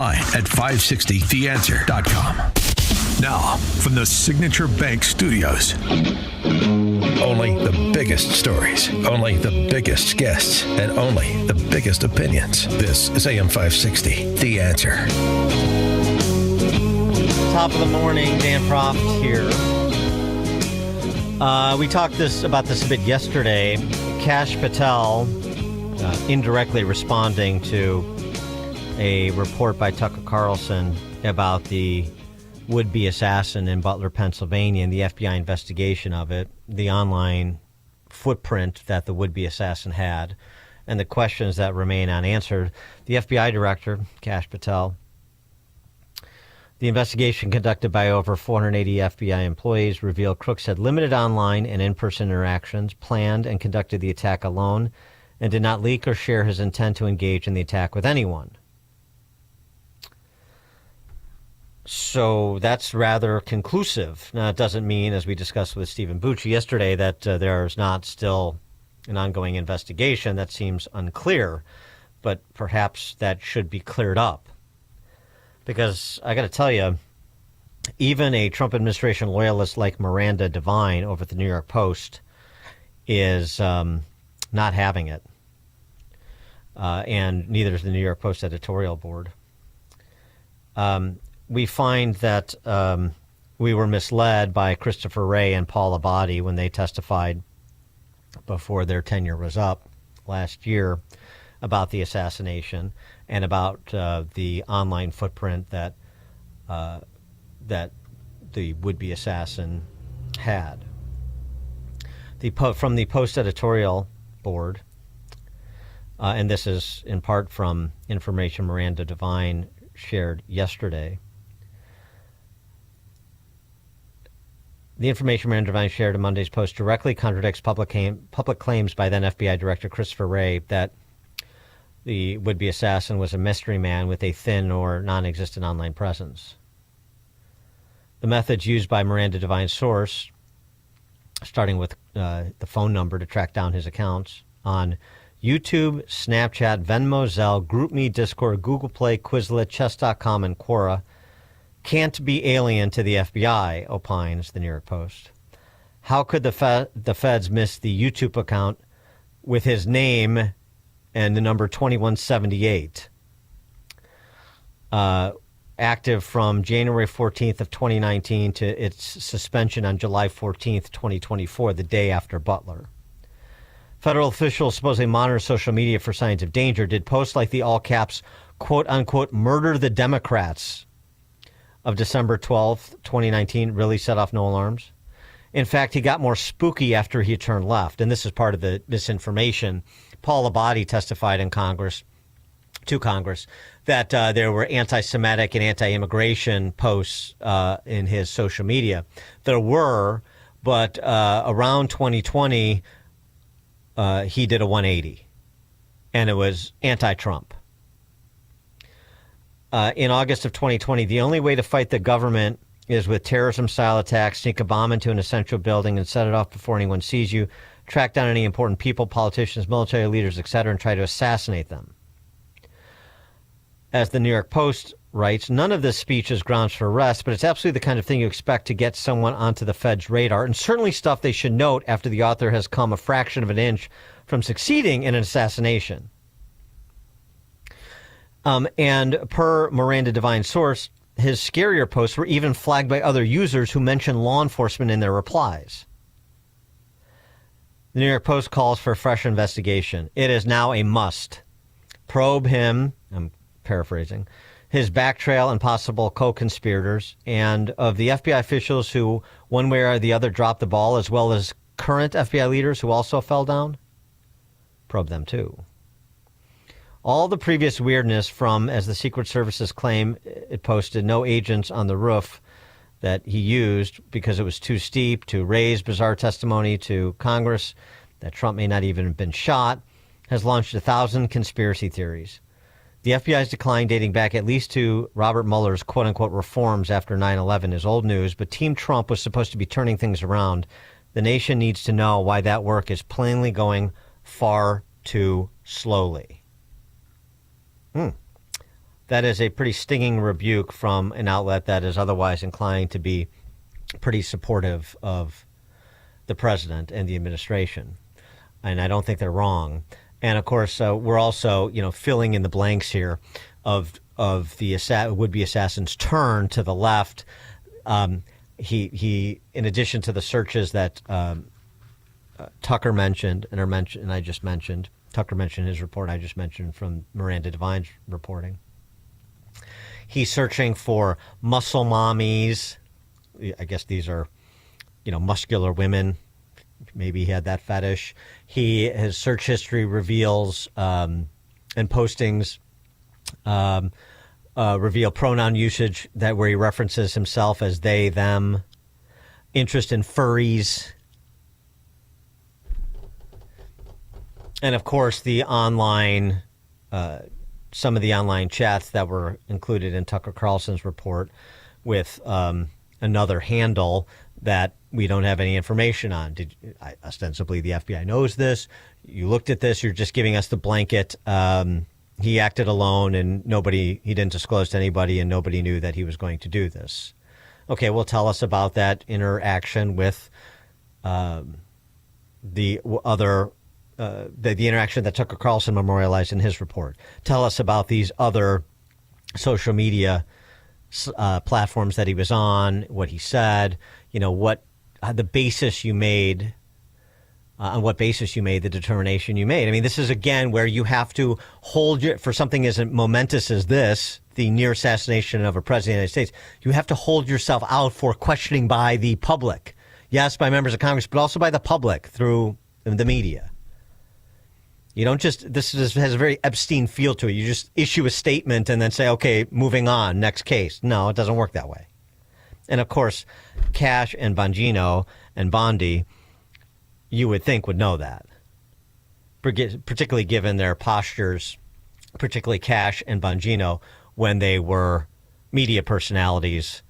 At 560theanswer.com. Now, from the Signature Bank Studios. Only the biggest stories, only the biggest guests, and only the biggest opinions. This is AM 560, The Answer. Top of the morning, Dan Proft here. We talked about this a bit yesterday. Kash Patel indirectly responding to a report by Tucker Carlson about the would-be assassin in Butler, Pennsylvania, and the FBI investigation of it, the online footprint that the would-be assassin had, and the questions that remain unanswered. The FBI director, Kash Patel, the investigation conducted by over 480 FBI employees revealed Crooks had limited online and in-person interactions, planned and conducted the attack alone, and did not leak or share his intent to engage in the attack with anyone. So that's rather conclusive. Now, it doesn't mean, as we discussed with Stephen Bucci yesterday, that there's not still an ongoing investigation. That seems unclear, but perhaps that should be cleared up. Because I got to tell you, even a Trump administration loyalist like Miranda Devine over at the New York Post is not having it. And neither is the New York Post editorial board. We find that we were misled by Christopher Wray and Paul Abadi when they testified before their tenure was up last year about the assassination and about the online footprint that the would-be assassin had. From the Post editorial board, and this is in part from information Miranda Devine shared yesterday. The information Miranda Devine shared in Monday's Post directly contradicts public claims by then FBI Director Christopher Wray that the would-be assassin was a mystery man with a thin or non-existent online presence. The methods used by Miranda Devine's source, starting with the phone number to track down his accounts on YouTube, Snapchat, Venmo, Zelle, GroupMe, Discord, Google Play, Quizlet, Chess.com, and Quora, can't be alien to the FBI, opines the New York Post. How could the feds miss the YouTube account with his name and the number 2178? Active from January 14th of 2019 to its suspension on July 14th, 2024, the day after Butler. Federal officials supposedly monitor social media for signs of danger. Did posts like the all-caps, quote-unquote, murder the Democrats of December 12th, 2019, really set off no alarms? In fact, he got more spooky after he turned left, and this is part of the misinformation. Paul Abadi testified in Congress, that there were anti-Semitic and anti-immigration posts in his social media. There were, but around 2020, he did a 180, and it was anti-Trump. In August of 2020, the only way to fight the government is with terrorism-style attacks. Sneak a bomb into an essential building and set it off before anyone sees you. Track down any important people, politicians, military leaders, etc., and try to assassinate them. As the New York Post writes, none of this speech is grounds for arrest, but it's absolutely the kind of thing you expect to get someone onto the Fed's radar, and certainly stuff they should note after the author has come a fraction of an inch from succeeding in an assassination. And per Miranda Devine's source, his scarier posts were even flagged by other users who mentioned law enforcement in their replies. The New York Post calls for a fresh investigation. It is now a must. Probe him, I'm paraphrasing, his back trail and possible co-conspirators, and of the FBI officials who, one way or the other, dropped the ball, as well as current FBI leaders who also fell down. Probe them too. All the previous weirdness from, as the Secret Services claim it posted, no agents on the roof that he used because it was too steep, to raise bizarre testimony to Congress that Trump may not even have been shot, has launched 1,000 conspiracy theories. The FBI's decline, dating back at least to Robert Mueller's quote-unquote reforms after 9/11, is old news, but Team Trump was supposed to be turning things around. The nation needs to know why that work is plainly going far too slowly. That is a pretty stinging rebuke from an outlet that is otherwise inclined to be pretty supportive of the president and the administration. And I don't think they're wrong. And of course, we're also, filling in the blanks here of the would-be assassin's turn to the left. He, in addition to the searches that Tucker mentioned and I just mentioned, Tucker mentioned his report. I just mentioned from Miranda Devine's reporting. He's searching for muscle mommies. I guess these are, muscular women. Maybe he had that fetish. His search history reveals and postings reveal pronoun usage where he references himself as they, them, interest in furries. And of course, the online, some of the online chats that were included in Tucker Carlson's report with another handle that we don't have any information on. Ostensibly, the FBI knows this. You looked at this. You're just giving us the blanket. He acted alone, and he didn't disclose to anybody, and nobody knew that he was going to do this. Okay, well, tell us about that interaction with the interaction that Tucker Carlson memorialized in his report. Tell us about these other social media platforms that he was on, what he said, the basis you made, on what basis you made the determination you made. I mean, this is, again, where you have to for something as momentous as this, the near assassination of a president of the United States, you have to hold yourself out for questioning by the public. Yes, by members of Congress, but also by the public through the media. You don't has a very Epstein feel to it. You just issue a statement and then say, okay, moving on, next case. No, it doesn't work that way. And of course, Cash and Bongino and Bondi, you would think would know that, particularly given their postures, particularly Cash and Bongino, when they were media personalities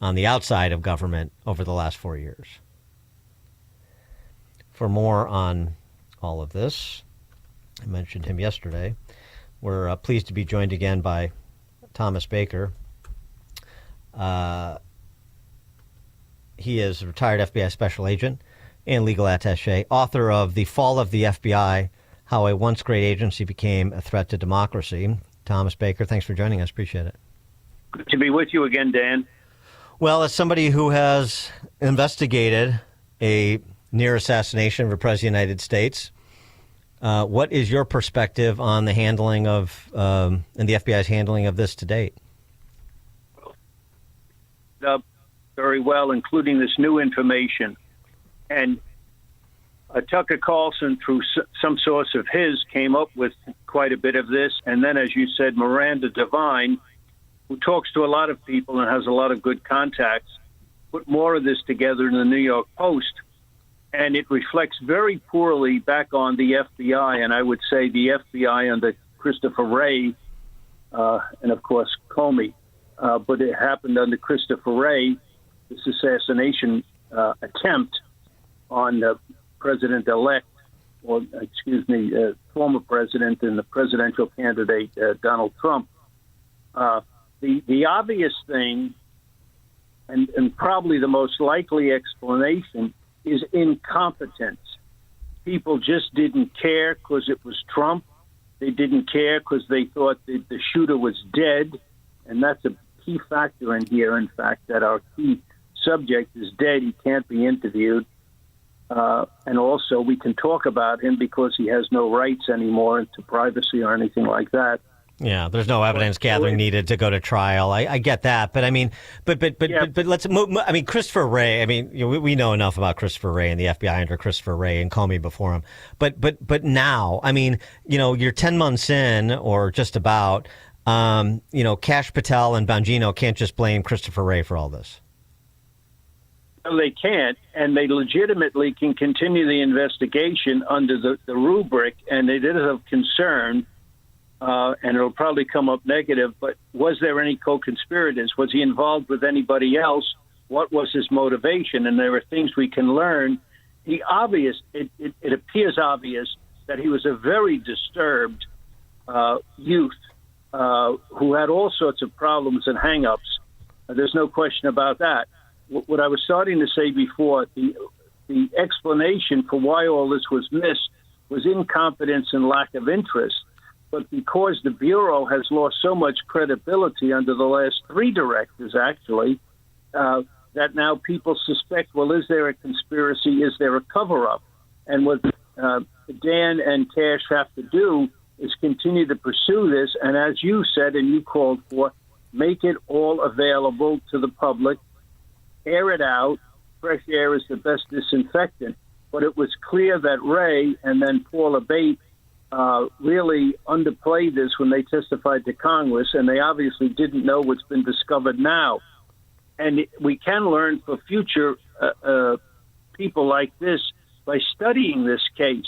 on the outside of government over the last 4 years. For more on all of this, I mentioned him yesterday. We're pleased to be joined again by Thomas Baker. He is a retired FBI special agent and legal attaché, author of The Fall of the FBI, How a Once Great Agency Became a Threat to Democracy. Thomas Baker, thanks for joining us. Appreciate it. Good to be with you again, Dan. Well, as somebody who has investigated a near assassination of a president of the United States, what is your perspective on the handling of and the FBI's handling of this to date? Very well, including this new information. And Tucker Carlson, through some source of his, came up with quite a bit of this. And then, as you said, Miranda Devine, who talks to a lot of people and has a lot of good contacts, put more of this together in the New York Post. And it reflects very poorly back on the FBI, and I would say the FBI under Christopher Wray, and of course Comey. But it happened under Christopher Wray, this assassination attempt on the president-elect, or former president and the presidential candidate Donald Trump. The obvious thing, and probably the most likely explanation, is incompetence. People just didn't care because it was Trump. They didn't care because they thought the shooter was dead. And that's a key factor in here, in fact, that our key subject is dead. He can't be interviewed. And also we can talk about him because he has no rights anymore into privacy or anything like that. Yeah, there's no evidence gathering needed to go to trial. I get that, but I mean, but let's move. I mean, Christopher Wray. I mean, we know enough about Christopher Wray and the FBI under Christopher Wray and Comey before him. But now, I mean, you're 10 months in, or just about. Cash Patel and Bongino can't just blame Christopher Wray for all this. No, they can't, and they legitimately can continue the investigation under the rubric, and it is of concern. And it'll probably come up negative, but was there any co-conspirators? Was he involved with anybody else? What was his motivation? And there are things we can learn. It appears obvious that he was a very disturbed youth who had all sorts of problems and hang-ups. There's no question about that. What I was starting to say before, the explanation for why all this was missed was incompetence and lack of interest. But because the Bureau has lost so much credibility under the last 3 directors, actually, that now people suspect, well, is there a conspiracy? Is there a cover-up? And what Dan and Cash have to do is continue to pursue this, and as you said and you called for, make it all available to the public, air it out. Fresh air is the best disinfectant. But it was clear that Ray and then Paula Bate really underplayed this when they testified to Congress, and they obviously didn't know what's been discovered now. And we can learn for future people like this by studying this case.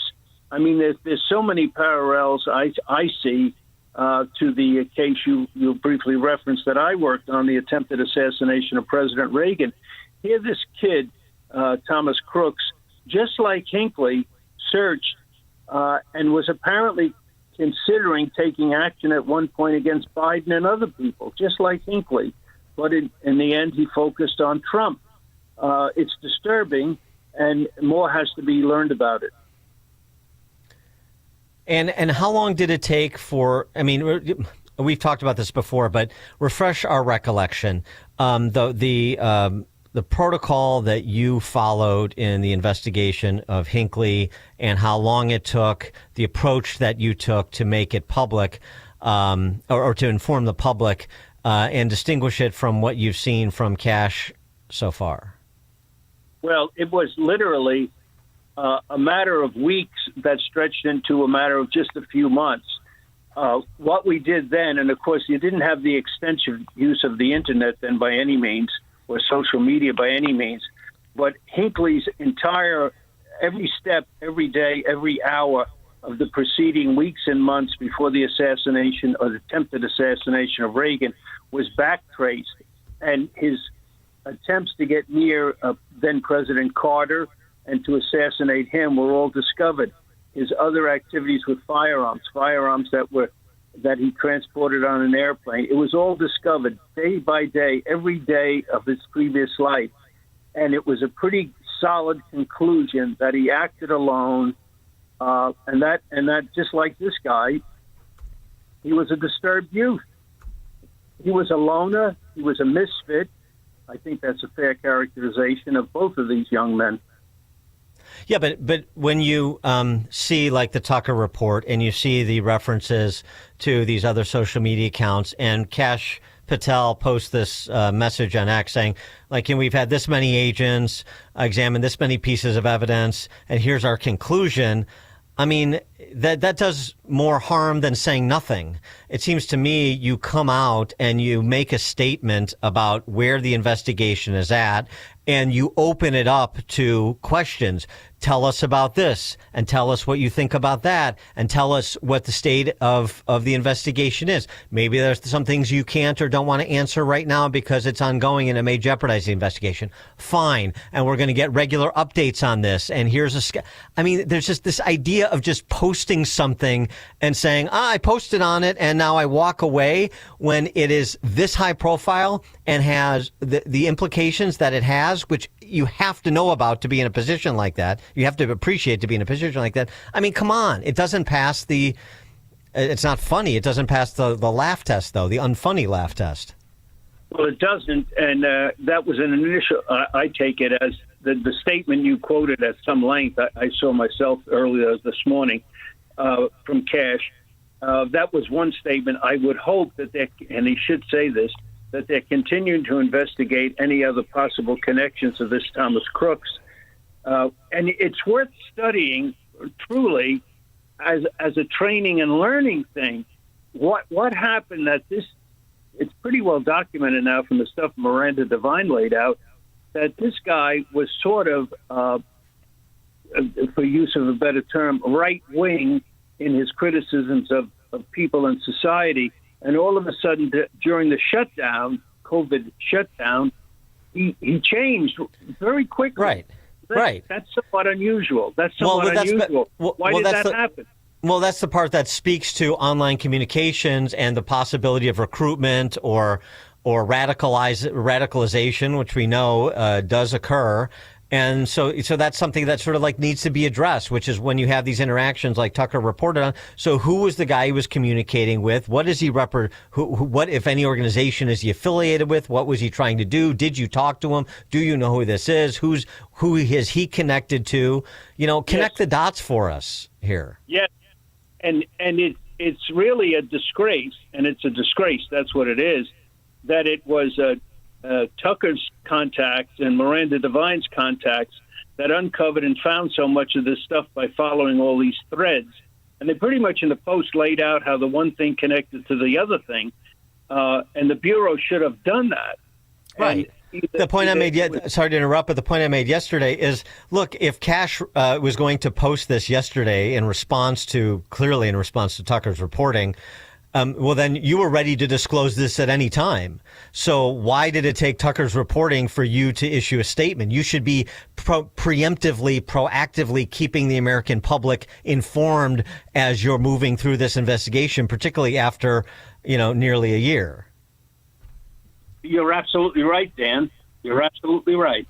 I mean, there's so many parallels I see to the case you briefly referenced that I worked on, the attempted assassination of President Reagan. Here, this kid, Thomas Crooks, just like Hinckley, searched and was apparently considering taking action at one point against Biden and other people, just like Hinckley. But in the end, he focused on Trump. It's disturbing, and more has to be learned about it. And how long did it take for, I mean, we've talked about this before, but refresh our recollection. The protocol that you followed in the investigation of Hinckley and how long it took, the approach that you took to make it public, or to inform the public, and distinguish it from what you've seen from Cash so far. Well, it was literally a matter of weeks that stretched into a matter of just a few months. What we did then, and of course you didn't have the extensive use of the internet then by any means, or social media by any means, but Hinckley's entire, every step, every day, every hour of the preceding weeks and months before the assassination or the attempted assassination of Reagan was backtraced. And his attempts to get near then President Carter and to assassinate him were all discovered. His other activities with firearms that he transported on an airplane, it was all discovered day by day, every day of his previous life. And it was a pretty solid conclusion that he acted alone, and that just like this guy, he was a disturbed youth. He was a loner. He was a misfit. I think that's a fair characterization of both of these young men. Yeah, but when you see like the Tucker report and you see the references to these other social media accounts, and Kash Patel posts this message on X saying, like, we've had this many agents examine this many pieces of evidence, and here's our conclusion. I mean, that does more harm than saying nothing. It seems to me you come out and you make a statement about where the investigation is at, and you open it up to questions. Tell us about this, and tell us what you think about that, and tell us what the state of the investigation is. Maybe there's some things you can't or don't want to answer right now because it's ongoing and it may jeopardize the investigation. Fine. And we're going to get regular updates on this. And here's I mean, there's just this idea of just posting something and saying, I posted on it and now I walk away, when it is this high profile and has the implications that it has, which you have to know about to be in a position like that. You have to appreciate to be in a position like that. I mean, come on. It doesn't pass it's not funny. It doesn't pass the laugh test, though, the unfunny laugh test. Well, it doesn't. And that was an initial, I take it as the statement you quoted at some length. I saw myself earlier this morning from Cash. That was one statement. I would hope that and he should say this, that they're continuing to investigate any other possible connections of this Thomas Crooks. And it's worth studying, truly, as a training and learning thing. What happened that it's pretty well documented now from the stuff Miranda Devine laid out, that this guy was sort of, for use of a better term, right-wing in his criticisms of people in society. And all of a sudden, during the shutdown, COVID shutdown, he changed very quickly. Right. That's somewhat unusual. Why did that happen? Well, that's the part that speaks to online communications and the possibility of recruitment or radicalization, which we know does occur. And so that's something that sort of like needs to be addressed, which is when you have these interactions like Tucker reported on. So who was the guy he was communicating with? What is he what, if any, organization is he affiliated with? What was he trying to do? Did you talk to him? Do you know who this is? Who is he connected to? Connect the dots for us here. Yes. And it's really a disgrace, and it's a disgrace. That's what it is, that it was Tucker's contacts and Miranda Devine's contacts that uncovered and found so much of this stuff by following all these threads. And they pretty much in the post laid out how the one thing connected to the other thing. And the Bureau should have done that. Right. The point I made, sorry to interrupt, but the point I made yesterday is, look, if Cash was going to post this yesterday clearly in response to Tucker's reporting, well, then you were ready to disclose this at any time. So why did it take Tucker's reporting for you to issue a statement? You should be proactively keeping the American public informed as you're moving through this investigation, particularly after, nearly a year. You're absolutely right, Dan. You're absolutely right.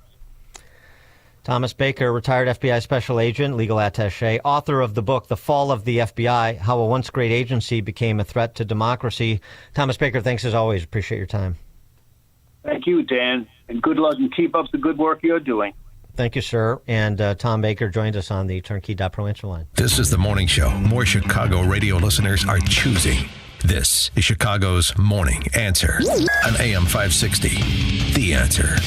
Thomas Baker, retired FBI special agent, legal attaché, author of the book, The Fall of the FBI, How a Once Great Agency Became a Threat to Democracy. Thomas Baker, thanks as always. Appreciate your time. Thank you, Dan, and good luck and keep up the good work you're doing. Thank you, sir. And Tom Baker joined us on the Turnkey.Pro answer line. This is the morning show more Chicago radio listeners are choosing. This is Chicago's Morning Answer on AM 560. The Answer.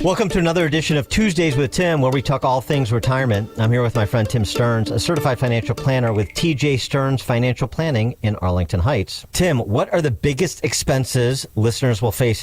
Welcome to another edition of Tuesdays with Tim, where we talk all things retirement. I'm here with my friend Tim Stearns, a certified financial planner with TJ Stearns Financial Planning in Arlington Heights. Tim, what are the biggest expenses listeners will face